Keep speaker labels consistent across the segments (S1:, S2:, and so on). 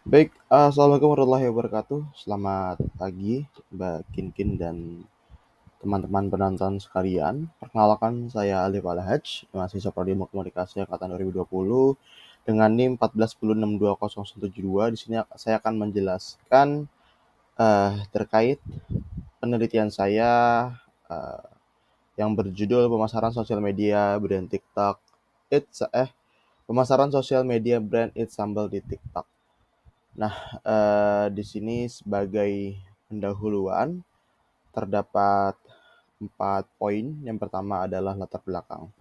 S1: Baik, assalamualaikum warahmatullahi wabarakatuh. Selamat pagi, Mbak Kinkin dan teman-teman penonton sekalian. Perkenalkan, saya Alif Alhaj, mahasiswa Prodi Ilmu Komunikasi angkatan 2020 dengan NIM 1410620172. Di sini saya akan menjelaskan terkait penelitian saya eh, yang berjudul pemasaran sosial media brand TikTok. It's pemasaran sosial media brand It's Sambal di TikTok. Nah, di sini sebagai pendahuluan terdapat 4 poin. Yang pertama adalah latar belakang.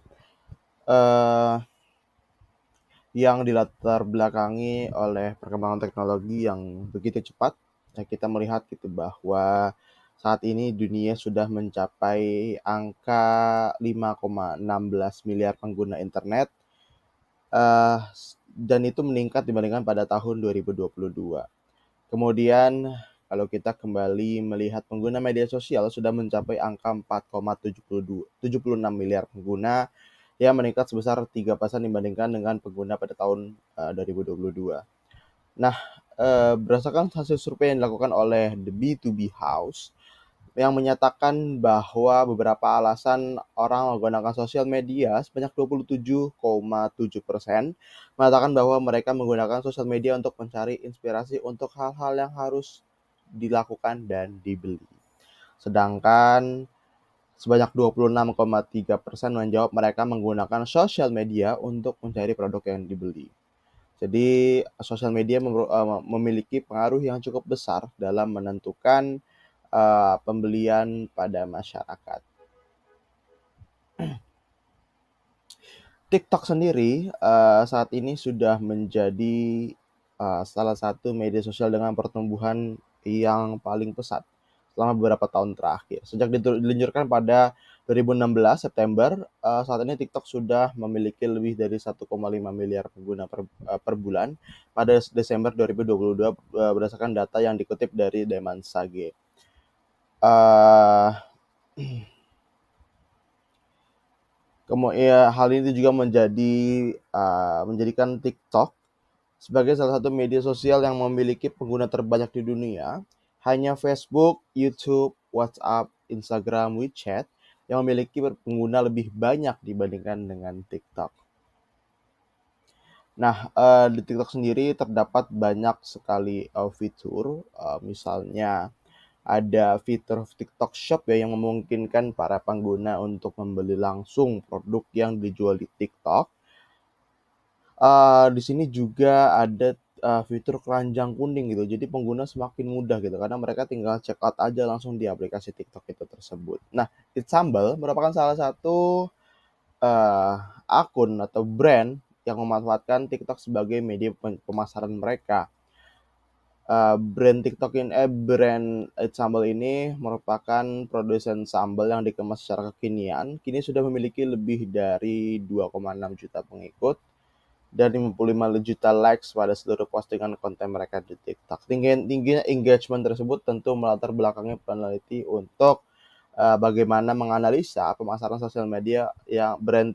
S1: Eh, yang dilatar belakangi oleh perkembangan teknologi yang begitu cepat. Ya, kita melihat gitu bahwa saat ini dunia sudah mencapai angka 5,16 miliar pengguna internet, eh, dan itu meningkat dibandingkan pada tahun 2022. Kemudian kalau kita kembali melihat pengguna media sosial sudah mencapai angka 4,72 miliar pengguna yang meningkat sebesar 3% dibandingkan dengan pengguna pada tahun 2022. Nah, berdasarkan hasil survei yang dilakukan oleh The B2B House yang menyatakan bahwa beberapa alasan orang menggunakan sosial media sebanyak 27,7% mengatakan bahwa mereka menggunakan sosial media untuk mencari inspirasi untuk hal-hal yang harus dilakukan dan dibeli. Sedangkan sebanyak 26,3% menjawab mereka menggunakan sosial media untuk mencari produk yang dibeli. Jadi sosial media memiliki pengaruh yang cukup besar dalam menentukan pembelian pada masyarakat. TikTok sendiri saat ini sudah menjadi salah satu media sosial dengan pertumbuhan yang paling pesat selama beberapa tahun terakhir. Sejak diluncurkan pada 2016 September, saat ini TikTok sudah memiliki lebih dari 1,5 miliar pengguna per bulan pada Desember 2022 berdasarkan data yang dikutip dari Demansage. Uh, Kemudian hal ini juga menjadikan TikTok sebagai salah satu media sosial yang memiliki pengguna terbanyak di dunia. Hanya Facebook, YouTube, WhatsApp, Instagram, WeChat yang memiliki pengguna lebih banyak dibandingkan dengan TikTok. Nah, di TikTok sendiri terdapat banyak sekali fitur, misalnya ada fitur TikTok Shop ya yang memungkinkan para pengguna untuk membeli langsung produk yang dijual di TikTok. Di sini juga ada fitur keranjang kuning gitu, jadi pengguna semakin mudah gitu karena mereka tinggal check out aja langsung di aplikasi TikTok itu tersebut. Nah, It's Sambal merupakan salah satu eee, akun atau brand yang memanfaatkan TikTok sebagai media pemasaran mereka. Brand It's Sambal ini merupakan produsen sambal yang dikemas secara kekinian, kini sudah memiliki lebih dari 2,6 juta pengikut dan 55 juta likes pada seluruh postingan konten mereka di TikTok. Tingginya engagement tersebut tentu melatar belakangi peneliti untuk bagaimana menganalisa pemasaran sosial media yang brand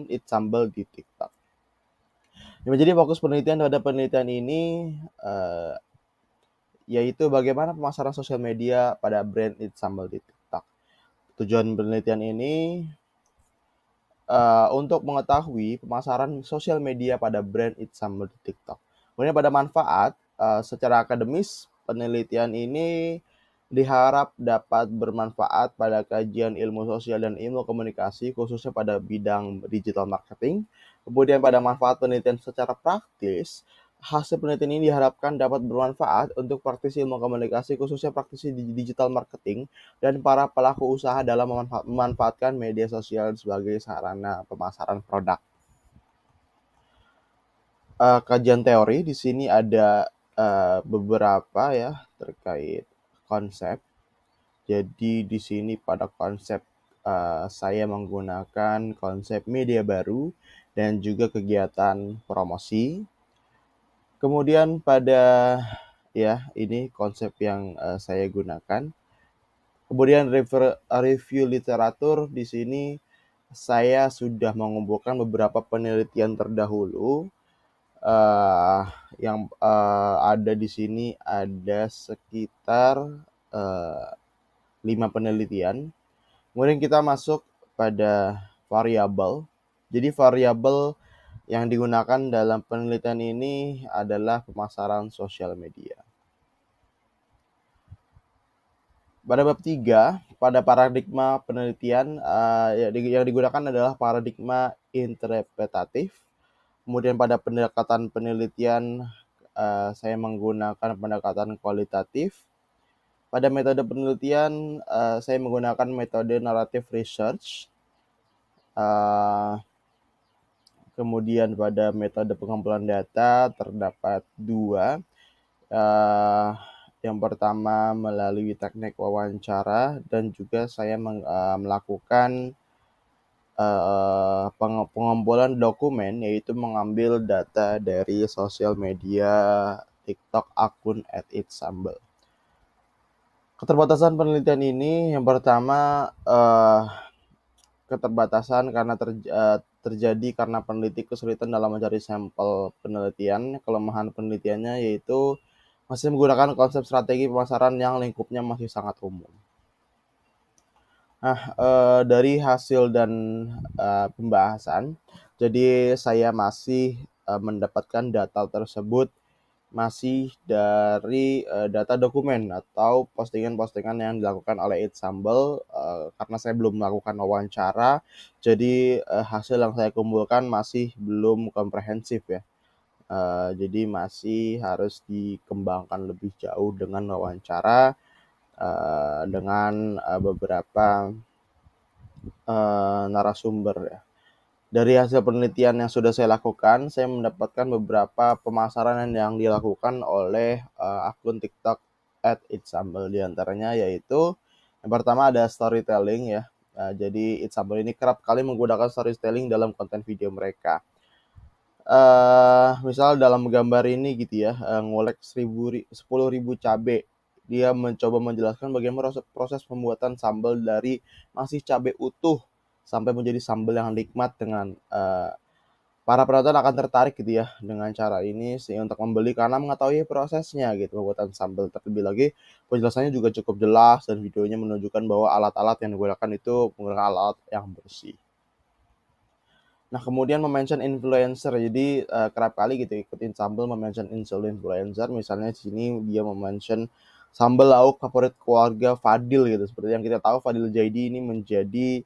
S1: It's Sambal di TikTok. Yang menjadi fokus penelitian pada penelitian ini uh, yaitu bagaimana pemasaran sosial media pada brand It's Sambal di TikTok. Tujuan penelitian ini untuk mengetahui pemasaran sosial media pada brand It's Sambal di TikTok. Kemudian pada manfaat, secara akademis, penelitian ini diharap dapat bermanfaat pada kajian ilmu sosial dan ilmu komunikasi, khususnya pada bidang digital marketing. Kemudian pada manfaat penelitian secara praktis, hasil penelitian ini diharapkan dapat bermanfaat untuk praktisi ilmu komunikasi, khususnya praktisi digital marketing, dan para pelaku usaha dalam memanfaatkan media sosial sebagai sarana pemasaran produk. Kajian teori di sini ada beberapa ya terkait konsep. Jadi di sini pada konsep saya menggunakan konsep media baru dan juga kegiatan promosi. Kemudian pada ya ini konsep yang saya gunakan. Kemudian review literatur di sini saya sudah mengumpulkan beberapa penelitian terdahulu Eh, ada di sini ada sekitar eh, 5 penelitian. Kemudian kita masuk pada variabel. Jadi variabel yang digunakan dalam penelitian ini adalah pemasaran sosial media. Pada bab 3, pada paradigma penelitian yang digunakan adalah paradigma interpretatif. Kemudian pada pendekatan penelitian saya menggunakan pendekatan kualitatif. Pada metode penelitian saya menggunakan metode narrative research. Kemudian pada metode pengumpulan data terdapat 2. Yang pertama melalui teknik wawancara, dan juga saya melakukan pengumpulan dokumen, yaitu mengambil data dari sosial media TikTok akun @itsambel. Keterbatasan penelitian ini yang pertama keterbatasan karena terjadi karena peneliti kesulitan dalam mencari sampel penelitian. Kelemahan penelitiannya yaitu masih menggunakan konsep strategi pemasaran yang lingkupnya masih sangat umum. Nah, dari hasil dan pembahasan, jadi saya masih mendapatkan data tersebut masih dari data dokumen atau postingan-postingan yang dilakukan oleh itsambel, karena saya belum melakukan wawancara, jadi hasil yang saya kumpulkan masih belum komprehensif ya. Jadi masih harus dikembangkan lebih jauh dengan wawancara dengan beberapa narasumber ya. Dari hasil penelitian yang sudah saya lakukan, saya mendapatkan beberapa pemasaran yang dilakukan oleh akun TikTok @itsambel. Di antaranya yaitu yang pertama ada storytelling ya. Jadi itsambel ini kerap kali menggunakan storytelling dalam konten video mereka. Misal dalam gambar ini gitu ya, ngolek 10.000 cabe. Dia mencoba menjelaskan bagaimana proses pembuatan sambal dari masih cabe utuh sampai menjadi sambal yang nikmat dengan para penonton akan tertarik gitu ya dengan cara ini sih untuk membeli karena mengetahui prosesnya gitu pembuatan sambal. Terlebih lagi penjelasannya juga cukup jelas dan videonya menunjukkan bahwa alat-alat yang digunakan itu menggunakan alat yang bersih. Nah, kemudian mention influencer. Jadi kerap kali gitu ikutin sambal mention influencer. Misalnya di sini dia mention sambal lauk favorit keluarga Fadil gitu. Seperti yang kita tahu Fadil Jaidi ini menjadi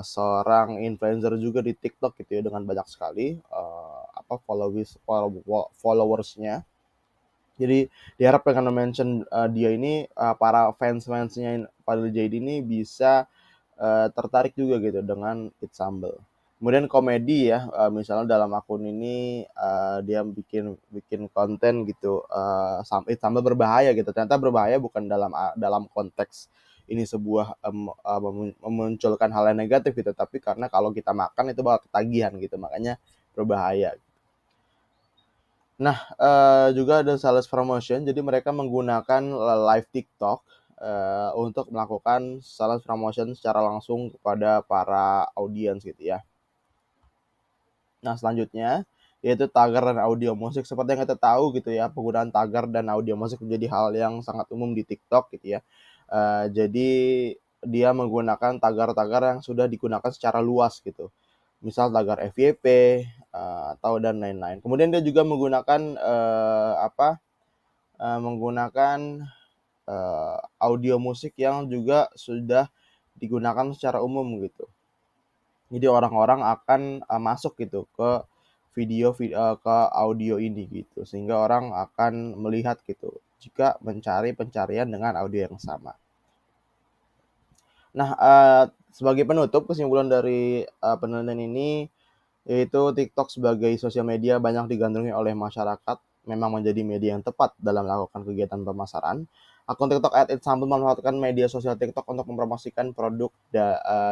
S1: seorang influencer juga di TikTok gitu ya dengan banyak sekali followersnya. Jadi diharap dengan mention dia ini para fans-fansnya Fadil Jaidi ini bisa tertarik juga gitu dengan It's Sambal. Kemudian komedi ya, misalnya dalam akun ini dia bikin bikin konten gitu, It's Sambal berbahaya gitu. Ternyata berbahaya bukan dalam konteks ini sebuah memunculkan hal yang negatif gitu, tapi karena kalau kita makan itu bakal ketagihan gitu, makanya berbahaya. Nah, juga ada sales promotion, jadi mereka menggunakan live TikTok untuk melakukan sales promotion secara langsung kepada para audiens gitu ya. Nah, selanjutnya yaitu tagar dan audio musik. Seperti yang kita tahu gitu ya, penggunaan tagar dan audio musik menjadi hal yang sangat umum di TikTok gitu ya. Jadi dia menggunakan tagar-tagar yang sudah digunakan secara luas gitu. Misal tagar FYP atau dan lain-lain. Kemudian dia juga menggunakan menggunakan audio musik yang juga sudah digunakan secara umum gitu. Jadi orang-orang akan masuk gitu ke ke audio ini gitu, sehingga orang akan melihat gitu jika mencari pencarian dengan audio yang sama. Nah, sebagai penutup kesimpulan dari penelitian ini yaitu TikTok sebagai sosial media banyak digandrungi oleh masyarakat, memang menjadi media yang tepat dalam melakukan kegiatan pemasaran. Akun TikTok @itsambel memanfaatkan media sosial TikTok untuk mempromosikan produk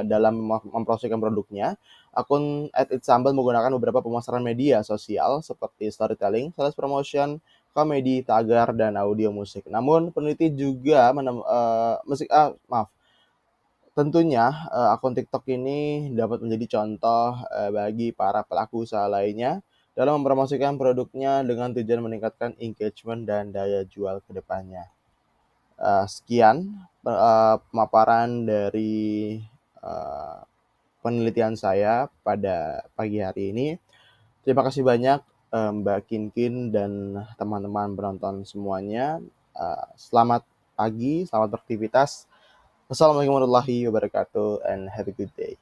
S1: dalam mempromosikan produknya. Akun @itsambel menggunakan beberapa pemasaran media sosial seperti storytelling, sales promotion, komedi, tagar, dan audio musik. Namun peneliti juga tentunya akun TikTok ini dapat menjadi contoh bagi para pelaku usaha lainnya dalam mempromosikan produknya dengan tujuan meningkatkan engagement dan daya jual ke depannya. Sekian pemaparan dari eh, penelitian saya pada pagi hari ini. Terima kasih banyak Mbak Kinkin dan teman-teman penonton semuanya. Selamat pagi, selamat beraktivitas. Wassalamualaikum warahmatullahi wabarakatuh and have a good day.